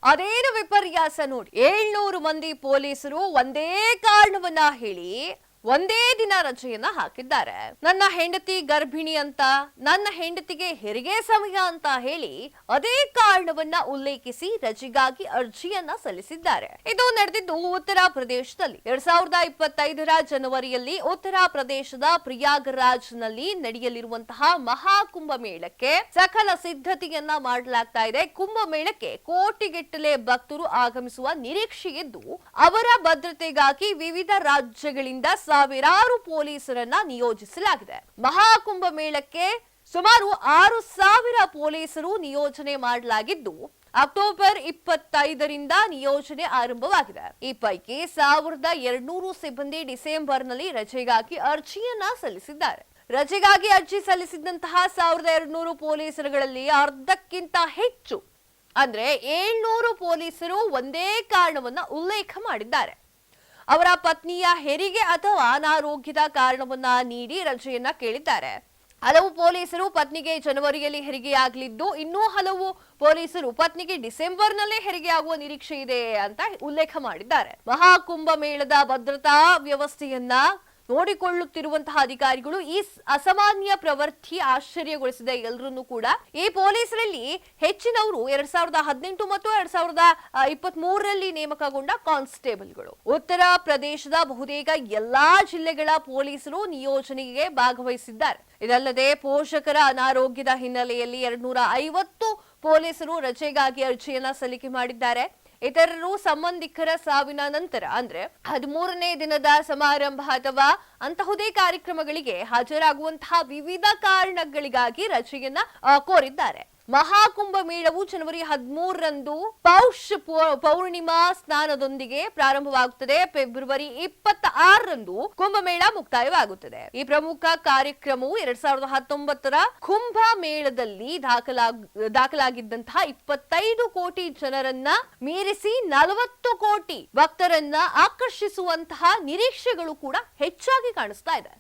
ಅದೇನು ವಿಪರ್ಯಾಸ ನೋಡಿ, 700 ಮಂದಿ ಪೊಲೀಸರು ಒಂದೇ ಕಾರಣವನ್ನ ಹೇಳಿ ಒಂದೇ ದಿನ ರಜೆಯನ್ನ ಹಾಕಿದ್ದಾರೆ. ನನ್ನ ಹೆಂಡತಿ ಗರ್ಭಿಣಿ ಅಂತ, ನನ್ನ ಹೆಂಡತಿಗೆ ಹೆರಿಗೆ ಸಮಯ ಅಂತ ಹೇಳಿ ಅದೇ ಕಾರಣವನ್ನ ಉಲ್ಲೇಖಿಸಿ ರಜೆಗಾಗಿ ಅರ್ಜಿಯನ್ನ ಸಲ್ಲಿಸಿದ್ದಾರೆ. ಇದು ನಡೆದಿದ್ದು ಉತ್ತರ ಪ್ರದೇಶದಲ್ಲಿ 2025ರ ಜನವರಿಯಲ್ಲಿ ಉತ್ತರ ಪ್ರದೇಶದ ಪ್ರಯಾಗರಾಜ್ನಲ್ಲಿ ನಡೆಯಲಿರುವಂತಹ ಮಹಾಕುಂಭ ಮೇಳಕ್ಕೆ ಸಕಲ ಸಿದ್ಧತೆಯನ್ನ ಮಾಡಲಾಗ್ತಾ ಇದೆ. ಕುಂಭಮೇಳಕ್ಕೆ ಕೋಟಿಗಟ್ಟಲೆ ಭಕ್ತರು ಆಗಮಿಸುವ ನಿರೀಕ್ಷೆ ಇದ್ದು, ಅವರ ಭದ್ರತೆಗಾಗಿ ವಿವಿಧ ರಾಜ್ಯಗಳಿಂದ ಸಾವಿರಾರು ಪೊಲೀಸರನ್ನ ನಿಯೋಜಿಸಲಾಗಿದೆ. ಮಹಾಕುಂಭ ಮೇಳಕ್ಕೆ ಸುಮಾರು 6,000 ಪೊಲೀಸರು ನಿಯೋಜನೆ ಮಾಡಲಾಗಿದ್ದು, ಅಕ್ಟೋಬರ್ 25ರಿಂದ ನಿಯೋಜನೆ ಆರಂಭವಾಗಿದೆ. ಈ ಪೈಕಿ 1,200 ಸಿಬ್ಬಂದಿ ಡಿಸೆಂಬರ್ನಲ್ಲಿ ರಜೆಗಾಗಿ ಅರ್ಜಿಯನ್ನ ಸಲ್ಲಿಸಿದ್ದಾರೆ. ರಜೆಗಾಗಿ ಅರ್ಜಿ ಸಲ್ಲಿಸಿದಂತಹ 1,200 ಪೊಲೀಸರುಗಳಲ್ಲಿ ಅರ್ಧಕ್ಕಿಂತ ಹೆಚ್ಚು ಅಂದ್ರೆ 700 ಪೊಲೀಸರು ಒಂದೇ ಕಾರಣವನ್ನ ಉಲ್ಲೇಖ ಮಾಡಿದ್ದಾರೆ. ಅವರ ಪತ್ನಿಯ ಹೆರಿಗೆ ಅಥವಾ ಅನಾರೋಗ್ಯದ ಕಾರಣವನ್ನ ನೀಡಿ ರಜೆಯನ್ನ ಕೇಳಿದ್ದಾರೆ. ಹಲವು ಪೊಲೀಸರು ಪತ್ನಿಗೆ ಜನವರಿಯಲ್ಲಿ ಹೆರಿಗೆಯಾಗಲಿದ್ದು, ಇನ್ನೂ ಹಲವು ಪೊಲೀಸರು ಪತ್ನಿಗೆ ಡಿಸೆಂಬರ್ನಲ್ಲೇ ಹೆರಿಗೆಯಾಗುವ ನಿರೀಕ್ಷೆ ಇದೆ ಅಂತ ಉಲ್ಲೇಖ ಮಾಡಿದ್ದಾರೆ. ಮಹಾಕುಂಭ ಮೇಳದ ಭದ್ರತಾ ವ್ಯವಸ್ಥೆಯನ್ನ ನೋಡಿಕೊಳ್ಳುತ್ತಿರುವಂತಹ ಅಧಿಕಾರಿಗಳು ಈ ಅಸಾಮಾನ್ಯ ಪ್ರವೃತ್ತಿ ಆಶ್ಚರ್ಯಗೊಳಿಸಿದ ಎಲ್ಲರನ್ನೂ ಕೂಡ. ಈ ಪೊಲೀಸರಲ್ಲಿ ಹೆಚ್ಚಿನವರು 2018 ಮತ್ತು 2023ರಲ್ಲಿ ನೇಮಕಗೊಂಡ ಕಾನ್ಸ್ಟೇಬಲ್ಗಳು. ಉತ್ತರ ಪ್ರದೇಶದ ಬಹುತೇಕ ಎಲ್ಲಾ ಜಿಲ್ಲೆಗಳ ಪೊಲೀಸರು ನಿಯೋಜನೆಗೆ ಭಾಗವಹಿಸಿದ್ದಾರೆ. ಇದಲ್ಲದೆ ಪೋಷಕರ ಅನಾರೋಗ್ಯದ ಹಿನ್ನೆಲೆಯಲ್ಲಿ 250 ಪೊಲೀಸರು ರಜೆಗಾಗಿ ಅರ್ಜಿಯನ್ನ ಸಲ್ಲಿಕೆ ಮಾಡಿದ್ದಾರೆ. ಇತರರು ಸಂಬಂಧಿಕರ ಸಾವಿನ ನಂತರ ಅಂದ್ರೆ 13ನೇ ದಿನದ ಸಮಾರಂಭ ಅಥವಾ ಅಂತಹುದೇ ಕಾರ್ಯಕ್ರಮಗಳಿಗೆ ಹಾಜರಾಗುವಂತಹ ವಿವಿಧ ಕಾರಣಗಳಿಗಾಗಿ ರಜೆಯನ್ನ ಕೋರಿದ್ದಾರೆ. ಮಹಾಕುಂಭ ಮೇಳವು ಜನವರಿ 13ರಂದು ಪೌಷ ಪೌರ್ಣಿಮಾ ಸ್ನಾನದೊಂದಿಗೆ ಪ್ರಾರಂಭವಾಗುತ್ತದೆ. ಫೆಬ್ರವರಿ 26ರಂದು ಕುಂಭಮೇಳ ಮುಕ್ತಾಯವಾಗುತ್ತದೆ. ಈ ಪ್ರಮುಖ ಕಾರ್ಯಕ್ರಮವು 2019ರ ಕುಂಭ ಮೇಳದಲ್ಲಿ ದಾಖಲಾಗಿದ್ದಂತಹ 25 ಕೋಟಿ ಜನರನ್ನ ಮೀರಿಸಿ 40 ಕೋಟಿ ಭಕ್ತರನ್ನ ಆಕರ್ಷಿಸುವಂತಹ ನಿರೀಕ್ಷೆಗಳು ಕೂಡ ಹೆಚ್ಚಾಗಿ ಕಾಣಿಸ್ತಾ ಇದೆ.